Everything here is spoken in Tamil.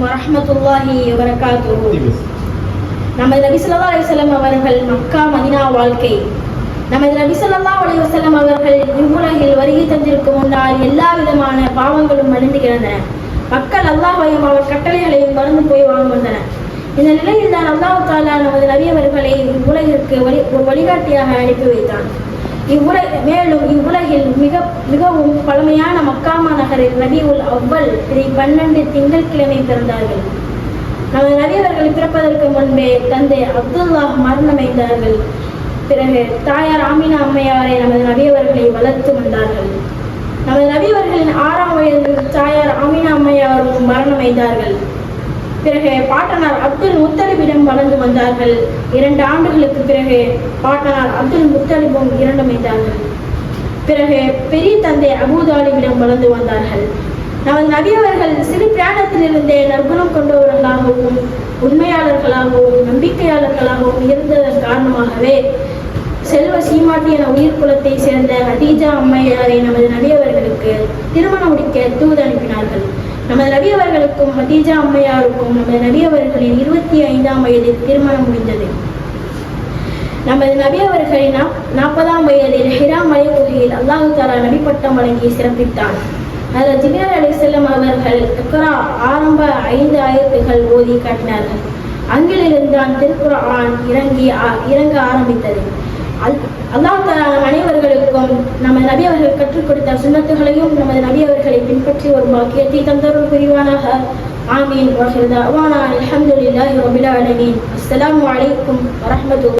வரஹ்மத்துல்லாஹி வபரகாத்துஹு. நமது நபி ஸல்லல்லாஹு அலைஹி வஸல்லம் அவர்கள் மக்கா மதீனா வாழ்க்கை. நமது நபி ஸல்லல்லாஹு அலைஹி வஸல்லம் அவர்கள் இவ்வுலகில் வருகை தந்திருக்கும் முன்னால் எல்லா விதமான பாவங்களும் மலிந்து கிடந்தன. மக்கள் அல்லாஹ்வையும் அவர் கட்டளைகளையும் மறந்து போய் வாழ்ந்து வந்தனர். இந்த நிலையில் தான் அல்லாஹ் தஆலா நமது நபி அவர்களை இவ்வுலகிற்கு ஒரு வழிகாட்டியாக அனுப்பி வைத்தான். மேலும் இவ்வுலகில் மிகவும் பழமையான மக்கா நகரில் ரபியுல் அவ்வல் 12 திங்கட்கிழமை பிறந்தார்கள். நமது நபி அவர்கள் பிறப்பதற்கு முன்பே தந்தை அப்துல்லாஹ் மரணமடைந்தார்கள். பிறகு தாயார் ஆமினா அம்மையாரை நமது நபி அவர்களை வளர்த்து வந்தார்கள். நமது நபி அவர்களின் 6ஆம் வயதில் தாயார் ஆமினா அம்மையாரும் மரணமடைந்தார்கள். பிறகு பாட்டனார் அப்துல் முத்தலிபிடம் வளர்ந்து வந்தார்கள். 2 ஆண்டுகளுக்கு பிறகு பாட்டனார் அப்துல் முத்தலிபும் இறந்தமைந்தார்கள். பிறகு பெரிய தந்தை அபூதாலிபிடம் வளர்ந்து வந்தார்கள். நமது நபி அவர்கள் சிறு பிராணத்திலிருந்தே நற்குணம் கொண்டவர்களாகவும் உண்மையாளர்களாகவும் நம்பிக்கையாளர்களாகவும் இருந்ததன் காரணமாகவே செல்வ சீமாட்டி என உயிர் குலத்தை சேர்ந்த ஹதீஜா அம்மையாரை நமது நபி அவர்களுக்கு திருமணம் முடிக்க தூது அனுப்பினார்கள். நமது நபி அவர்களுக்கும் ஹதீஜா அம்மையாருக்கும் நமது நபி அவர்களின் 25ஆம் வயதில் திருமணம் முடிந்தது. நமது நபி அவர்களின் 40ஆம் வயதில் ஹிரா மலைக்குகையில் அல்லாஹ் தஆலா நபி பட்டம் வழங்கி சிறப்பித்தார். அதில் ஜிப்ரீல் அலைஹிஸ்ஸலாம் அவர்கள் இக்ரா ஆரம்ப 5 ஆயத்துகள் ஓதி காட்டினார்கள். அங்கிலிருந்தான் திருக்குர்ஆன் இறங்க ஆரம்பித்தது. அல்லாஹ் தஆலா அனைவர்களுக்கும் நமது நபி அவர்கள் கற்றுக் கொடுத்த சுன்னத்துகளையும் நமது நபி அவர்களை பின்பற்றி ஒரு பாக்கியத்தை தந்தருள் புரிவானாக. ஆமீன். வஹிர் தஅவானா அல்ஹம்துலில்லாஹி ரப்பில் ஆலமீன். அஸ்ஸலாமு அலைக்கும் வரஹ்மத்துல்லாஹி